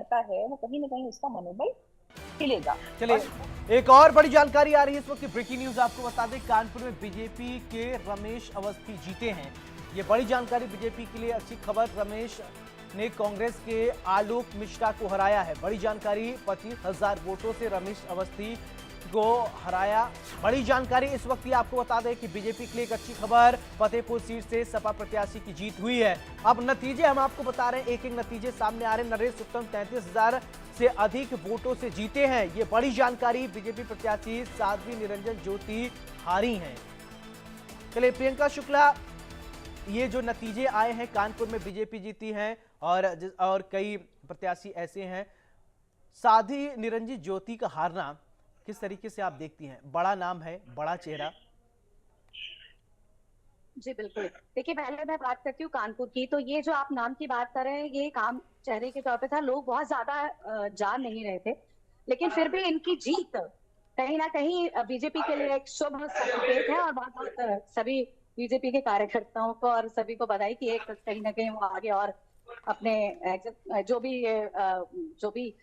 करता है वो कहीं ना कहीं उसका मनोबल हिलेगा। चलिए एक और बड़ी जानकारी आ रही है इस वक्त की ब्रेकिंग न्यूज आपको बता दें, कानपुर में बीजेपी के रमेश अवस्थी जीते हैं। ये बड़ी जानकारी बीजेपी के लिए अच्छी खबर। रमेश ने कांग्रेस के आलोक मिश्रा को हराया है। बड़ी जानकारी, 25,000 वोटों से रमेश अवस्थी को हराया। बड़ी जानकारी इस वक्त ये आपको बता दें कि बीजेपी के लिए एक अच्छी खबर, फतेहपुर सीट से सपा प्रत्याशी की जीत हुई है। अब नतीजे हम आपको बता रहे हैं, एक एक नतीजे सामने आ रहे हैं। नरेश उत्तम 33,000 से अधिक वोटों से जीते हैं। ये बड़ी जानकारी, बीजेपी प्रत्याशी साध्वी निरंजन ज्योति हारी हैं। चलिए प्रियंका शुक्ला, ये जो नतीजे आए हैं, कानपुर में बीजेपी जीती है और कई प्रत्याशी ऐसे हैं, साध्वी निरंजन ज्योति का हारना किस तरीके से आप देखती हैं? बड़ा नाम है, बड़ा चेहरा। जी बिल्कुल, देखिए पहले मैं बात करती हूँ कानपुर की। तो ये जो आप नाम की बात कर रहे हैं, ये काम चेहरे के तौर पे था, लोग बहुत ज्यादा जान नहीं रहे थे, लेकिन फिर भी इनकी जीत कहीं ना कहीं बीजेपी के लिए एक शुभ संकेत है। और बहुत बहुत सभी बीजेपी के कार्यकर्ताओं को और सभी को बधाई कि एक कहीं ना कहीं वो आगे और अपने जो भी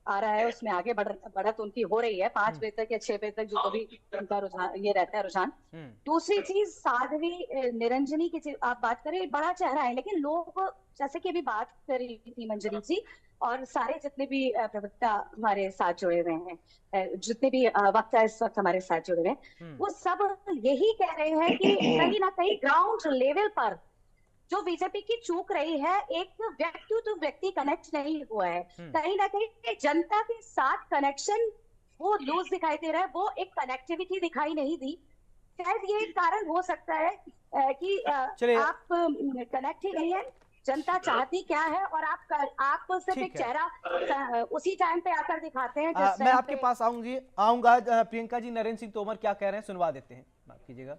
आ रहा है उसमें आगे बढ़त उनकी हो रही है। 5 बजे तक या 6 बजे तक जो भी उनका रुझान ये रहता है रुझान। दूसरी चीज, साध्वी निरंजनी की आप बात करें, बड़ा चेहरा है, लेकिन लोग जैसे कि अभी बात कर रही थी मंजरी जी और सारे जितने भी प्रवक्ता हमारे साथ जुड़े हुए हैं, जितने भी वक्ता इस वक्त हमारे साथ जुड़े हुए हैं, वो सब यही कह रहे हैं कि कहीं ना कहीं ग्राउंड लेवल पर जो बीजेपी की चूक रही है, एक व्यक्ति टू व्यक्ति कनेक्ट नहीं हुआ है। कहीं ना कहीं जनता के साथ कनेक्शन वो लूज दिखाई दे रहा है, वो एक कनेक्टिविटी दिखाई नहीं दी। शायद ये एक कारण हो सकता है कि आप कनेक्ट ही नहीं है। जनता चाहती क्या है और आप सिर्फ एक चेहरा उसी टाइम पे आकर दिखाते हैं। मैं आपके पास आऊंगा। प्रियंका जी, नरेंद्र सिंह तोमर क्या कह रहे हैं सुनवा देते हैं, माफ कीजिएगा।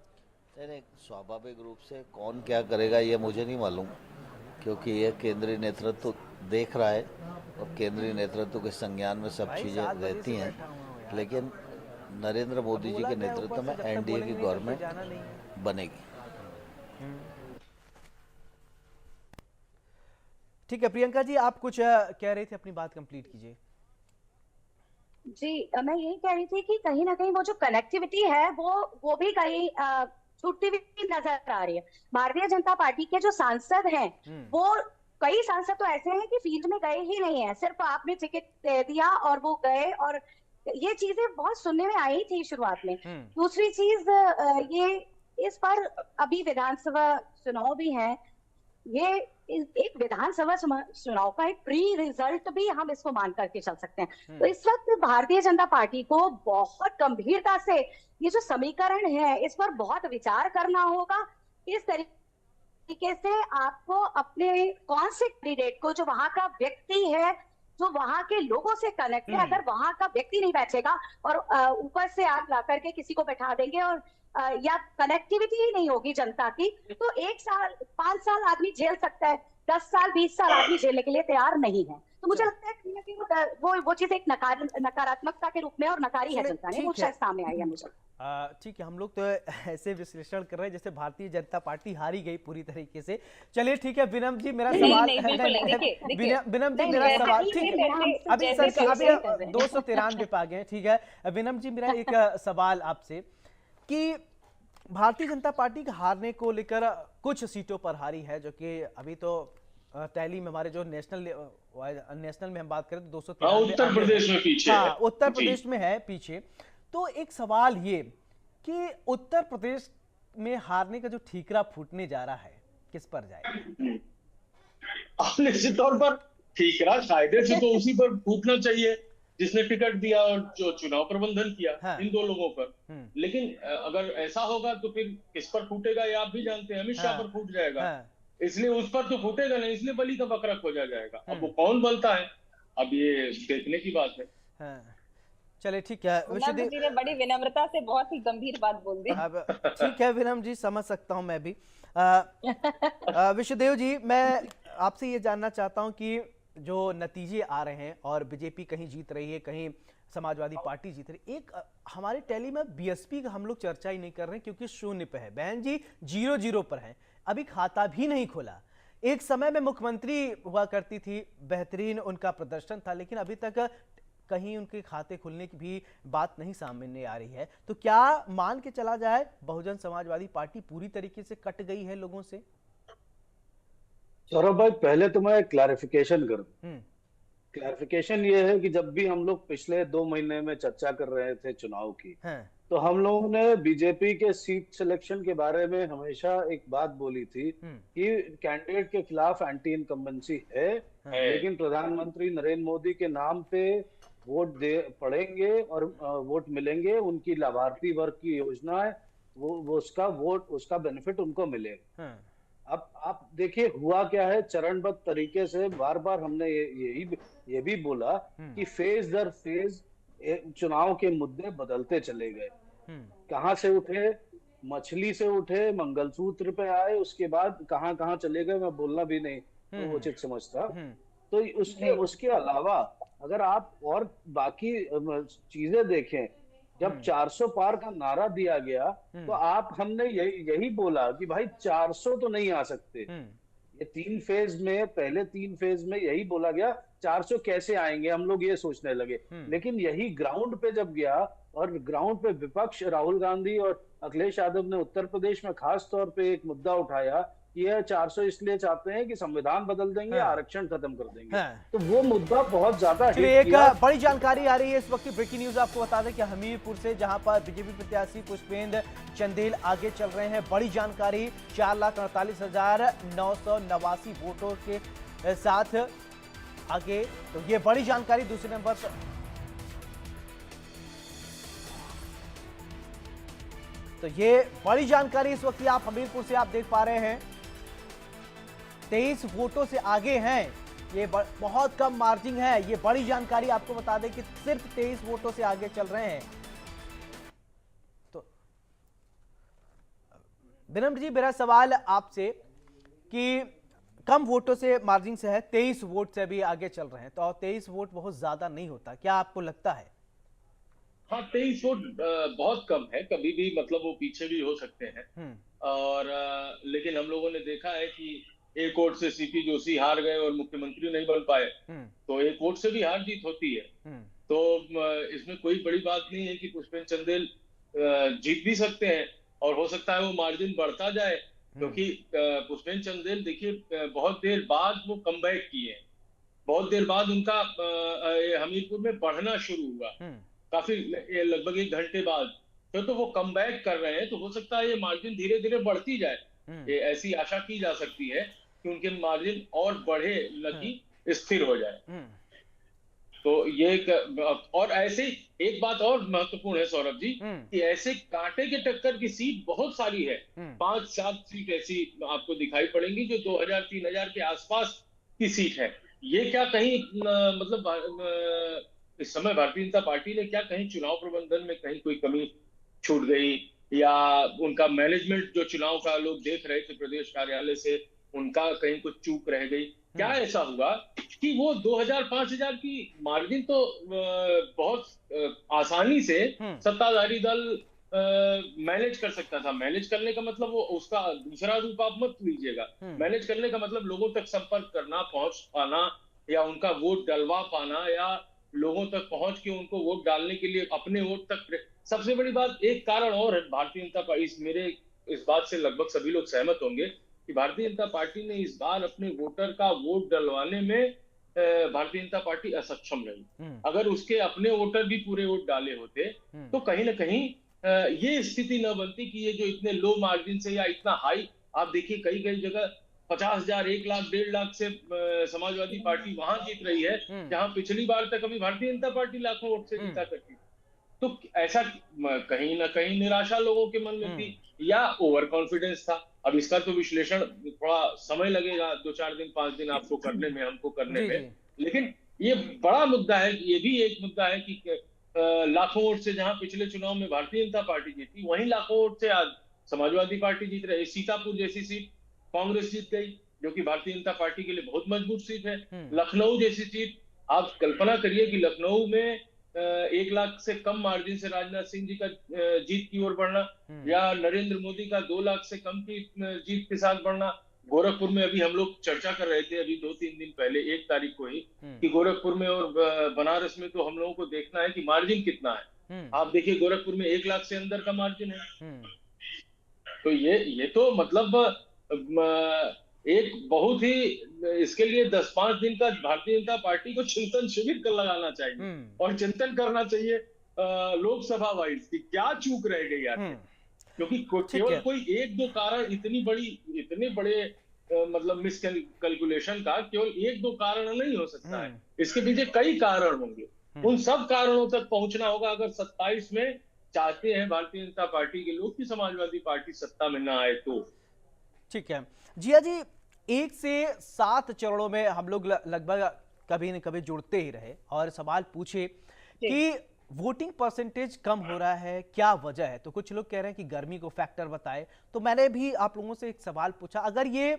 नहीं, स्वाभाविक रूप से कौन क्या करेगा ये मुझे नहीं मालूम, क्योंकि ये केंद्रीय नेतृत्व देख रहा है और केंद्रीय नेतृत्व के संज्ञान में सब चीज़ें रहती हैं। लेकिन नरेंद्र मोदी जी के नेतृत्व में एनडीए की गवर्नमेंट बनेगी। ठीक है प्रियंका जी, आप कुछ कह रहे थे, अपनी बात कंप्लीट कीजिए। जी, मैं यही कह रही थी कि कहीं ना कहीं वो जो कनेक्टिविटी है वो भी कहीं छूटती हुई नजर आ रही है। भारतीय जनता पार्टी के जो सांसद हैं, वो कई सांसद तो ऐसे हैं कि फील्ड में गए ही नहीं है, सिर्फ आपने टिकट दे दिया और वो गए, और ये चीजें बहुत सुनने में आई थी शुरुआत में। दूसरी चीज, ये इस बार अभी विधानसभा चुनाव भी है, ये एक विधानसभा चुनाव का एक प्री रिजल्ट भी हम इसको मान करके चल सकते हैं। तो इस वक्त भारतीय जनता पार्टी को बहुत गंभीरता से ये जो समीकरण है इस पर बहुत विचार करना होगा। इस तरीके से आपको अपने कौन से कैंडिडेट को, जो वहां का व्यक्ति है, जो वहां के लोगों से कनेक्ट है, अगर वहां का व्यक्ति नहीं बैठेगा और ऊपर से आप ला करके किसी को बैठा देंगे और या कनेक्टिविटी ही नहीं होगी जनता की, तो 1 साल 5 साल आदमी झेल सकता है, 10 साल 20 साल आदमी झेलने के लिए तैयार नहीं है। तो मुझे लगता है कि वो चीज एक नकारात्मकता के रूप में और नकारी है जनता ने, वो शायद सामने आई है मुझे। ठीक है, हम लोग तो ऐसे विश्लेषण कर रहे हैं जैसे भारतीय जनता पार्टी हारी गई पूरी तरीके से। चलिए ठीक है विनम जी, मेरा सवाल विनम जी मेरा सवाल, ठीक है अभी सर अभी 293 पे आ गए। ठीक है विनम जी, मेरा एक सवाल आपसे कि भारतीय जनता पार्टी के हारने को लेकर कुछ सीटों पर हारी है, जो कि अभी तो टैली में हमारे जो नेशनल में हम बात करें तो 293 उत्तर प्रदेश में पीछे है। उत्तर प्रदेश में है पीछे। तो एक सवाल ये कि उत्तर प्रदेश में हारने का जो ठीकरा फूटने जा रहा है, किस पर जाएगा? निश्चित तौर पर ठीकरा कायदे से तो उसी पर फूटना चाहिए जिसने टिकट दिया और जो चुनाव प्रबंधन किया। हाँ। इन 2 लोगों पर। लेकिन अगर ऐसा होगा तो फिर किस पर फूटेगा ये आप भी जानते हैं, अमित शाह पर फूट जाएगा। इसलिए उस पर तो फूटेगा नहीं, इसलिए बलि का बकरा खोजा जाएगा। अब वो कौन बलता है, अब ये देखने की बात है। चले ठीक है, विनम्र जी ने बड़ी विनम्रता से बहुत ही गंभीर बात बोल दी। अब ठीक है विनम्र जी, समझ सकता हूं मैं भी। विश्वदेव जी, मैं आपसे ये जानना चाहता हूं कि जो नतीजे आ रहे हैं और बीजेपी कहीं जीत रही है, कहीं समाजवादी पार्टी जीत रही है, एक हमारे टैली में बीएसपी का हम लोग चर्चा ही नहीं कर रहे हैं क्योंकि 0 पे है। बहन जी 0-0 पर है, अभी खाता भी नहीं खोला। एक समय में मुख्यमंत्री हुआ करती थी, बेहतरीन उनका प्रदर्शन था, लेकिन अभी तक कहीं उनके खाते खुलने की भी बात नहीं सामने आ रही है। तो क्या मान के चला जाए बहुजन समाजवादी पार्टी पूरी तरीके से कट गई है लोगों से? सौरभ भाई, पहले तो मैं क्लैरिफिकेशन करूं। क्लैरिफिकेशन ये है कि जब भी हम लोग पिछले 2 महीने में चर्चा कर रहे थे चुनाव की, तो हम लोगों ने बीजेपी के सीट सिलेक्शन के बारे में हमेशा एक बात बोली थी कि कैंडिडेट के खिलाफ एंटी इनकम्बेंसी है, लेकिन प्रधानमंत्री नरेंद्र मोदी के नाम पे वोट दे पड़ेंगे और वोट मिलेंगे, उनकी लाभार्थी वर्ग की योजना है, वो उसका बेनिफिट उनको मिलेगा। अब आप देखिए हुआ क्या है, चरणबद्ध तरीके से बार बार हमने ये भी बोला कि फेज दर फेज चुनाव के मुद्दे बदलते चले गए। कहां से उठे, मछली से उठे, मंगलसूत्र पे आए, उसके बाद कहां कहां चले गए मैं बोलना भी नहीं उचित समझता। तो उसके अलावा अगर आप और बाकी चीजें देखें, जब 400 पार का नारा दिया गया तो हमने यही बोला कि भाई 400 तो नहीं आ सकते। ये 3 फेज में, पहले 3 फेज में यही बोला गया, 400 कैसे आएंगे, हम लोग ये सोचने लगे। लेकिन यही ग्राउंड पे जब गया और ग्राउंड पे विपक्ष राहुल गांधी और अखिलेश यादव ने उत्तर प्रदेश में खास तौर पे एक मुद्दा उठाया कि यह 400 इसलिए चाहते हैं कि संविधान बदल देंगे, आरक्षण खत्म कर देंगे, तो वो मुद्दा बहुत ज्यादा एक बड़ी जानकारी आ रही है इस वक्त की ब्रेकिंग न्यूज आपको बता दें कि हमीरपुर से जहां पर बीजेपी प्रत्याशी पुष्पेंद्र चंदेल आगे चल रहे हैं, बड़ी जानकारी 4,48,989 वोटों के साथ आगे। तो ये बड़ी जानकारी दूसरे नंबर पर। तो ये बड़ी जानकारी इस वक्त आप हमीरपुर से आप देख पा रहे हैं, 23 वोटों से आगे हैं, ये बहुत कम मार्जिन है। ये बड़ी जानकारी आपको बता दें कि सिर्फ 23 वोटों से आगे चल रहे हैं। तो विनम्र जी, मेरा सवाल आपसे कि कम वोटों से मार्जिन से है, 23 वोट से भी आगे चल रहे हैं, तो 23 वोट बहुत ज्यादा नहीं होता, क्या आपको लगता है? हाँ, 23 वोट बहुत कम है, कभी भी मतलब वो पीछे भी हो सकते हैं। और लेकिन हम लोगों ने देखा है कि एक वोट से सीपी जोशी हार गए और मुख्यमंत्री नहीं बन पाए, तो एक वोट से भी हार जीत होती है। तो इसमें कोई बड़ी बात नहीं है कि पुष्पेंद्र चंदेल जीत भी सकते हैं और हो सकता है वो मार्जिन बढ़ता जाए, क्योंकि पुष्पेंद्र चंदेल देखिए बहुत देर बाद वो कमबैक किए हैं, बहुत देर बाद उनका हमीरपुर में बढ़ना शुरू हुआ, काफी लगभग 1 घंटे बाद। तो वो कमबैक कर रहे हैं, तो हो सकता है ये मार्जिन धीरे धीरे बढ़ती जाए। ये ऐसी आशा की जा सकती है कि उनके मार्जिन और बढ़े, न कि स्थिर हो जाए। तो ये और ऐसे एक बात और महत्वपूर्ण है सौरभ जी, कि ऐसे कांटे के टक्कर की सीट बहुत सारी है, 5-7 सीट ऐसी आपको दिखाई पड़ेंगी जो 2000-3000 के आसपास की सीट है। ये क्या कहीं मतलब इस समय भारतीय जनता पार्टी ने क्या कहीं चुनाव प्रबंधन में कहीं कोई कमी छूट गई, या उनका मैनेजमेंट जो चुनाव का लोग देख रहे थे प्रदेश कार्यालय से, उनका कहीं कुछ चूक रह गई? क्या ऐसा हुआ कि वो 2000-5000 की मार्जिन तो बहुत आसानी से सत्ताधारी दल मैनेज कर सकता था। मैनेज करने का मतलब वो उसका दूसरा रूप आप मत लीजिएगा। मैनेज करने का मतलब लोगों तक संपर्क करना, पहुंच पाना, या उनका वोट डलवा पाना, या लोगों तक पहुंच के उनको वोट डालने के लिए अपने वोट तक। सबसे बड़ी बात, एक कारण और है भारतीय जनता पार्टी, इस बात से लगभग सभी लोग सहमत होंगे कि भारतीय जनता पार्टी ने इस बार अपने वोटर का वोट डलवाने में भारतीय जनता पार्टी असक्षम रही। अगर उसके अपने वोटर भी पूरे वोट डाले होते तो कहीं ना कहीं ये स्थिति न बनती कि ये जो इतने लो मार्जिन से या इतना हाई, आप देखिए कई कई जगह 50,000, 1 लाख, 1.5 लाख से समाजवादी पार्टी वहां जीत रही है जहां पिछली बार तक अभी भारतीय जनता पार्टी लाखों वोट से जीता करती। तो ऐसा कहीं ना कहीं निराशा लोगों के मन में थी, या ओवर कॉन्फिडेंस था। अब इसका तो विश्लेषण थोड़ा समय लगेगा, 2-4 दिन 5 दिन आपको करने में, हमको करने में। लेकिन ये बड़ा मुद्दा है, ये भी एक मुद्दा है कि लाखों वोट से जहां पिछले चुनाव में भारतीय जनता पार्टी जीती, वहीं लाखों वोट से आज समाजवादी पार्टी जीत रही है। सीतापुर जैसी सीट कांग्रेस जीत गई, जो कि भारतीय जनता पार्टी के लिए बहुत मजबूत सीट है। लखनऊ जैसी सीट, आप कल्पना करिए कि लखनऊ में 1 लाख से कम मार्जिन से राजनाथ सिंह जी का जीत की ओर बढ़ना, या नरेंद्र मोदी का 2 लाख से कम की जीत के साथ बढ़ना, गोरखपुर में अभी हम लोग चर्चा कर रहे थे अभी 2-3 दिन पहले 1 तारीख को ही कि गोरखपुर में और बनारस में तो हम लोगों को देखना है कि मार्जिन कितना है। आप देखिए गोरखपुर में 1 लाख से अंदर का मार्जिन है। तो ये तो मतलब एक बहुत ही, इसके लिए 10-5 दिन का भारतीय जनता पार्टी को चिंतन शिविर कर लगाना चाहिए और चिंतन करना चाहिए लोकसभा वाइज कि क्या चूक रह गई यार। क्योंकि केवल कोई 1-2 कारण इतने बड़े मतलब मिस कैलकुलेशन का केवल 1-2 कारण नहीं हो सकता है, इसके पीछे कई कारण होंगे। उन सब कारणों तक पहुंचना होगा अगर 27 में चाहते हैं भारतीय जनता पार्टी के लोग कि समाजवादी पार्टी सत्ता में ना आए तो। ठीक है जिया जी, 1 से 7 चरणों में हम लोग लगभग कभी न कभी जुड़ते ही रहे और सवाल पूछे कि वोटिंग परसेंटेज कम हो रहा है, क्या वजह है? तो कुछ लोग कह रहे हैं कि गर्मी को फैक्टर बताए। तो मैंने भी आप लोगों से एक सवाल पूछा, अगर ये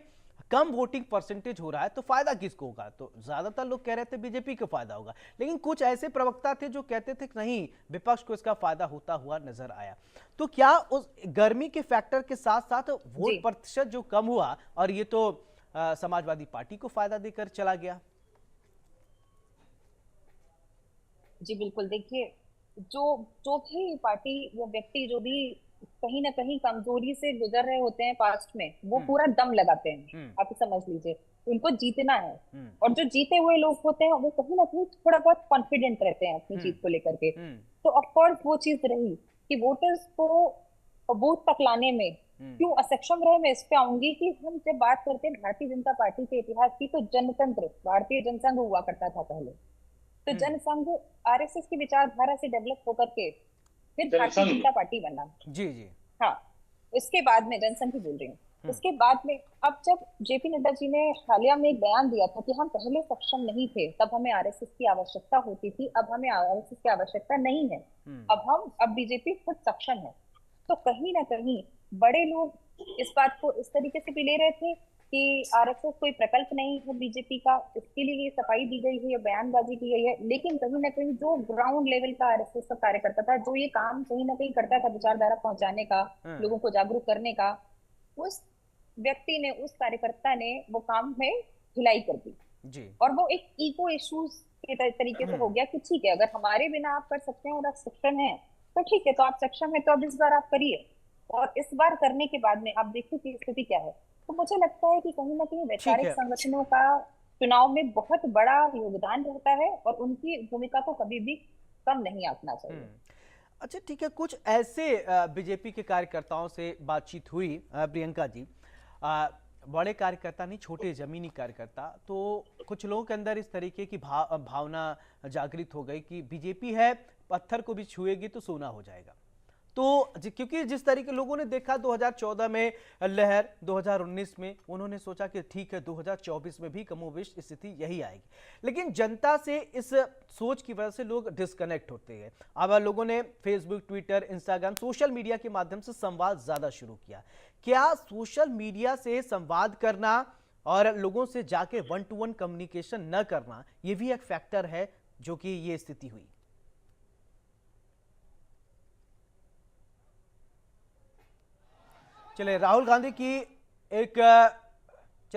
कम वोटिंग परसेंटेज हो रहा है तो फायदा किसको होगा? तो ज्यादातर लोग कह रहे थे बीजेपी को फायदा होगा, लेकिन कुछ ऐसे प्रवक्ता थे जो कहते थे कि नहीं, विपक्ष को इसका फायदा होता हुआ नजर आया। तो क्या उस गर्मी के फैक्टर के साथ साथ वोट प्रतिशत जो कम हुआ और ये तो समाजवादी पार्टी को फायदा देकर चला गया? जी बिल्कुल, देखिए जो भी पार्टी या व्यक्ति जो भी कहीं ना कहीं कमजोरी से गुजर रहे होते हैं पास्ट में, वो पूरा दम लगाते हैं। आप समझ लीजिए उनको जीतना है, और जो जीते हुए लोग होते हैं वो कहीं ना कहीं थोड़ा बहुत कॉन्फिडेंट रहते हैं अपनी जीत को लेकर के। तो ऑफकोर्स वो चीज रही कि वोटर्स को बूथ तक लाने में क्यों असक्षम रहे। मैं इस पे आऊंगी कि हम जब बात करते हैं भारतीय जनता पार्टी के इतिहास की, तो जनतंत्र भारतीय जनसंघ हुआ करता था पहले। तो जनसंघ आरएसएस की विचारधारा से डेवलप होकर के फिर भारतीय जनता पार्टी बना। जी जी हाँ, इसके बाद में जनसंघ ही बोल रही हूँ। उसके बाद में अब जब जेपी नड्डा जी ने हालिया में एक बयान दिया था कि हम पहले सक्षम नहीं थे, तब हमें आरएसएस की आवश्यकता होती थी, अब हमें आरएसएस की आवश्यकता नहीं है, अब बीजेपी खुद सक्षम है। तो कहीं ना कहीं बड़े लोग इस बात को इस तरीके से भी ले रहे थे कि आरएसएस कोई प्रकल्प नहीं है बीजेपी का, इसके लिए ये सफाई दी गई है, ये बयानबाजी की गई है। लेकिन कहीं ना कहीं जो ग्राउंड लेवल का आरएसएस का कार्यकर्ता था, जो ये काम कहीं ना कहीं करता था विचारधारा पहुंचाने का, लोगों को जागरूक करने का, उस व्यक्ति ने, उस कार्यकर्ता ने वो काम में ढिलाई कर दी जी। और वो एक ईगो इश्यूज के तरीके से हो गया कि ठीक है, अगर हमारे बिना आप कर सकते हैं और आप सक्षम हैं तो ठीक है, तो आप सक्षम है तो अब इस बार आप करिए। और इस बार करने के बाद में आप देखिए कि स्थिति क्या है। तो मुझे लगता है कि कहीं ना कहीं वैचारिक संगठनों का चुनाव में बहुत बड़ा योगदान रहता है और उनकी भूमिका को कभी भी कम नहीं आंकना चाहिए। अच्छा ठीक है, कुछ ऐसे बीजेपी के कार्यकर्ताओं से बातचीत हुई प्रियंका जी, बड़े कार्यकर्ता नहीं, छोटे जमीनी कार्यकर्ता, तो कुछ लोगों के अंदर इस तरीके की भावना जागृत हो गई कि बीजेपी है, पत्थर को भी छुएगी तो सोना हो जाएगा। तो क्योंकि जिस तरीके लोगों ने देखा 2014 में लहर, 2019 में, उन्होंने सोचा कि ठीक है 2024 में भी कमोबेश स्थिति यही आएगी। लेकिन जनता से इस सोच की वजह से लोग डिस्कनेक्ट होते गए। अब लोगों ने Facebook, Twitter, Instagram, social media के माध्यम से संवाद ज्यादा शुरू किया। क्या सोशल मीडिया से संवाद करना और लोगों से जाके 1-to-1 कम्युनिकेशन न करना, ये भी एक फैक्टर है जो कि ये स्थिति हुई? चले, राहुल गांधी की एक